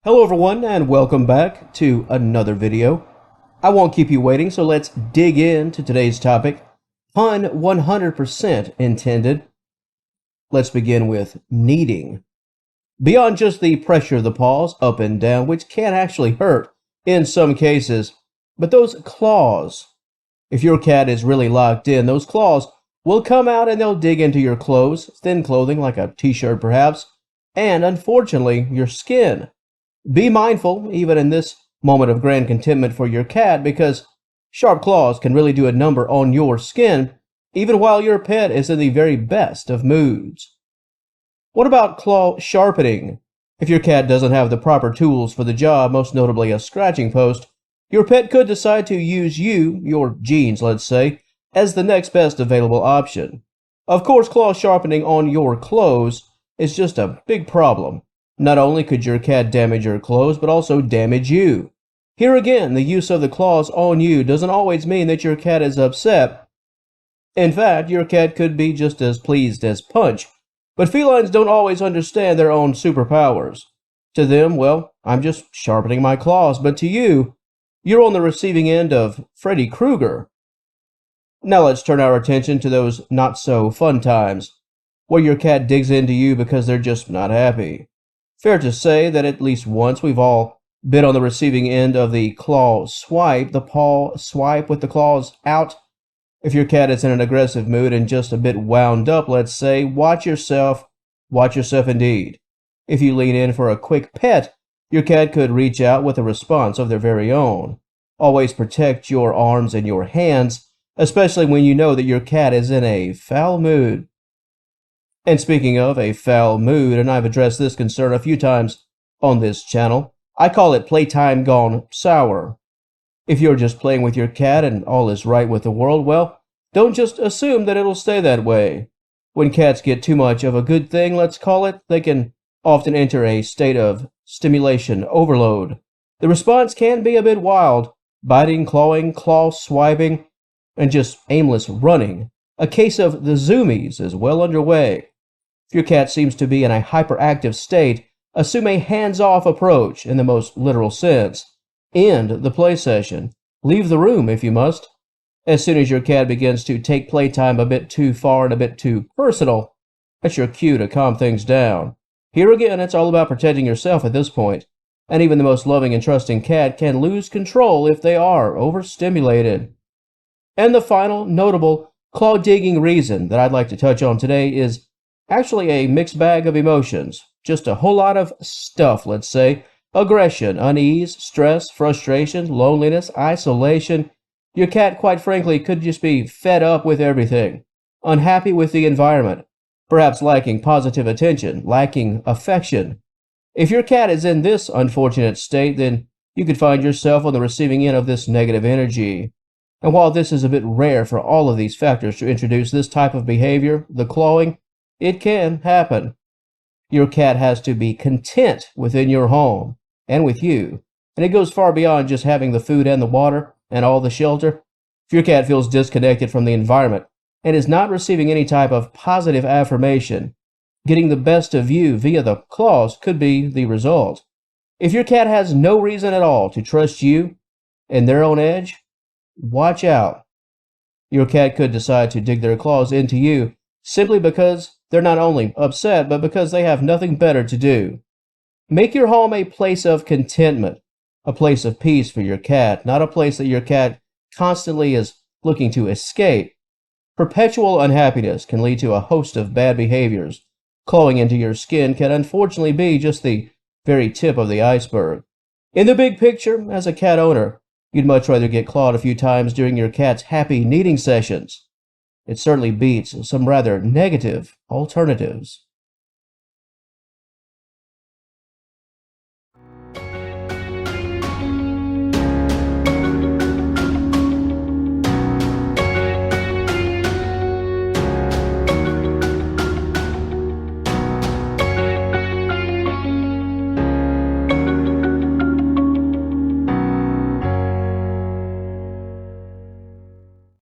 Hello everyone and welcome back to another video. I won't keep you waiting, so let's dig into today's topic. Pun 100% intended. Let's begin with kneading. Beyond just the pressure of the paws up and down, which can actually hurt in some cases, but those claws, if your cat is really locked in, those claws will come out and they'll dig into your clothes, thin clothing like a t-shirt perhaps, and unfortunately your skin. Be mindful, even in this moment of grand contentment for your cat, because sharp claws can really do a number on your skin, even while your pet is in the very best of moods. What about claw sharpening? If your cat doesn't have the proper tools for the job, most notably a scratching post, your pet could decide to use you, your genes let's say, as the next best available option. Of course, claw sharpening on your clothes is just a big problem. Not only could your cat damage your clothes, but also damage you. Here again, the use of the claws on you doesn't always mean that your cat is upset. In fact, your cat could be just as pleased as Punch. But felines don't always understand their own superpowers. To them, well, I'm just sharpening my claws, but to you, you're on the receiving end of Freddy Krueger. Now let's turn our attention to those not-so-fun times, where your cat digs into you because they're just not happy. Fair to say that at least once we've all been on the receiving end of the claw swipe, the paw swipe with the claws out. If your cat is in an aggressive mood and just a bit wound up, let's say, watch yourself indeed. If you lean in for a quick pet, your cat could reach out with a response of their very own. Always protect your arms and your hands, especially when you know that your cat is in a foul mood. And speaking of a foul mood, and I've addressed this concern a few times on this channel, I call it playtime gone sour. If you're just playing with your cat and all is right with the world, well, don't just assume that it'll stay that way. When cats get too much of a good thing, let's call it, they can often enter a state of stimulation overload. The response can be a bit wild, biting, clawing, claw swiping, and just aimless running. A case of the zoomies is well underway. If your cat seems to be in a hyperactive state, assume a hands-off approach in the most literal sense. End the play session. Leave the room if you must. As soon as your cat begins to take playtime a bit too far and a bit too personal, that's your cue to calm things down. Here again, it's all about protecting yourself at this point, and even the most loving and trusting cat can lose control if they are overstimulated. And the final notable claw-digging reason that I'd like to touch on today is actually a mixed bag of emotions. Just a whole lot of stuff, let's say. Aggression, unease, stress, frustration, loneliness, isolation. Your cat, quite frankly, could just be fed up with everything. Unhappy with the environment. Perhaps lacking positive attention, lacking affection. If your cat is in this unfortunate state, then you could find yourself on the receiving end of this negative energy. And while this is a bit rare for all of these factors to introduce this type of behavior, the clawing, it can happen. Your cat has to be content within your home and with you. And it goes far beyond just having the food and the water and all the shelter. If your cat feels disconnected from the environment and is not receiving any type of positive affirmation, getting the best of you via the claws could be the result. If your cat has no reason at all to trust you and their own edge, watch out. Your cat could decide to dig their claws into you simply because they're not only upset, but because they have nothing better to do. Make your home a place of contentment, a place of peace for your cat, not a place that your cat constantly is looking to escape. Perpetual unhappiness can lead to a host of bad behaviors. Clawing into your skin can unfortunately be just the very tip of the iceberg. In the big picture, as a cat owner, you'd much rather get clawed a few times during your cat's happy kneading sessions. It certainly beats some rather negative alternatives.